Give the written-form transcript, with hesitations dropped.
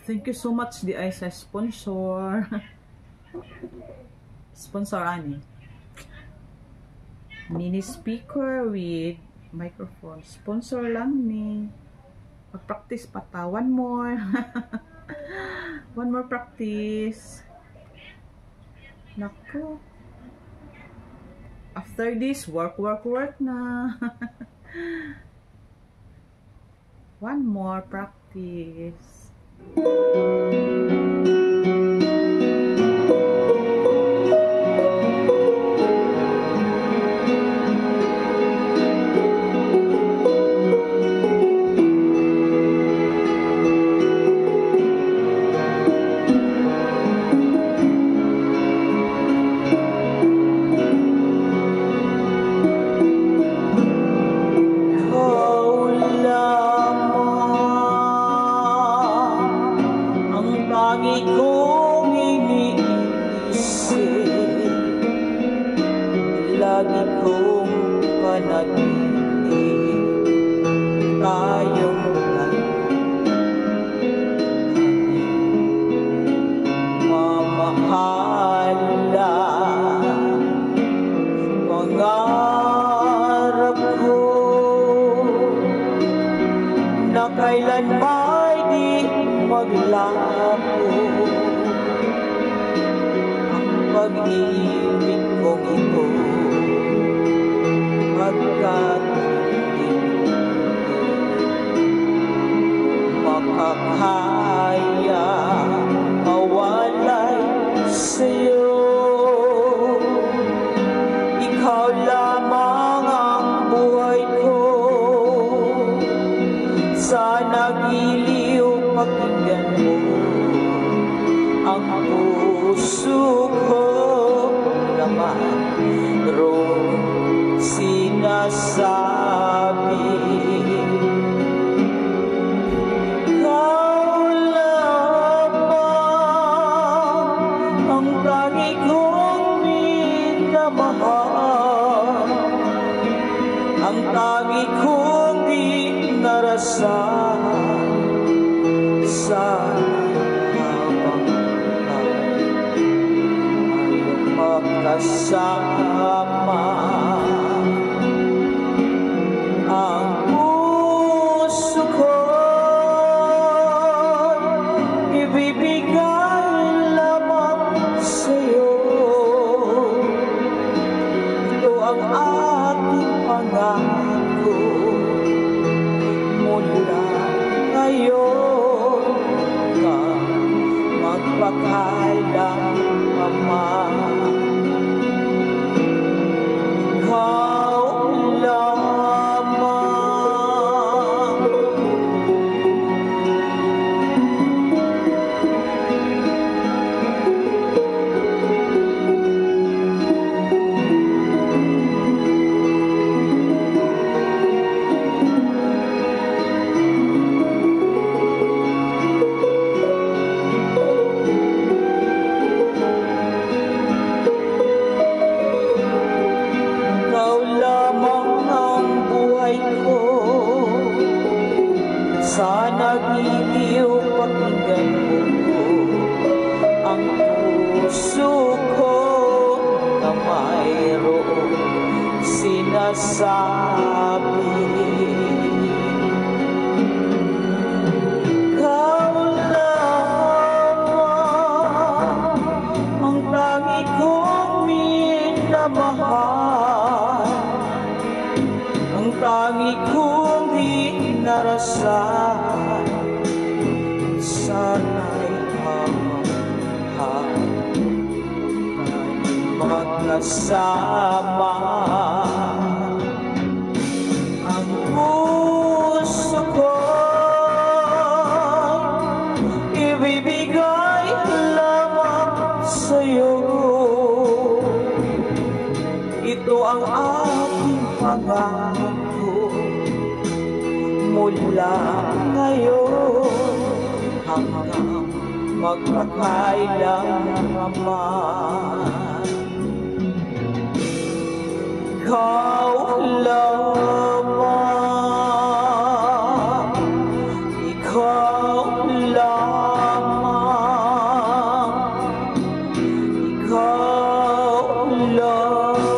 Thank you so much di ay sa sponsor. Sponsor ani. Mini speaker with microphone. Sponsor lang ni. Mag-practice pa ta. One more. One more practice. Naku. After this, work na. One more practice. Lagi kong panaginip tayong mamahala. Pangarap ko na kailan may di maglaho ang pag-ibig kong ito. Pagkat hindi makakaya mawalay sa'yo. Ikaw lamang ang buhay ko. Sana giliw pakinggan mo ang puso ko naman sinasabi. Ikaw lamang ang tangi kong minamahal, ang tangi kong dinarasan. Sana habang tayong magkasama, ang puso ko'y ibibigay lamang sa'yo. Ito ang aking pangako mula ngayon ka magpakailang ama. Ikaw sana giliw pakinggan mo ang puso ko na mayroong sinasabi. Ikaw lamang ang tangi kong minamahal, ang tangi kong dinarasan. Sana'y magkasama. Ang puso ko'y ibibigay lamang sa'yo. Ito ang aking pangako mula ngayon hanggang magpakailanman. Ikaw lamang, ikaw lamang. ko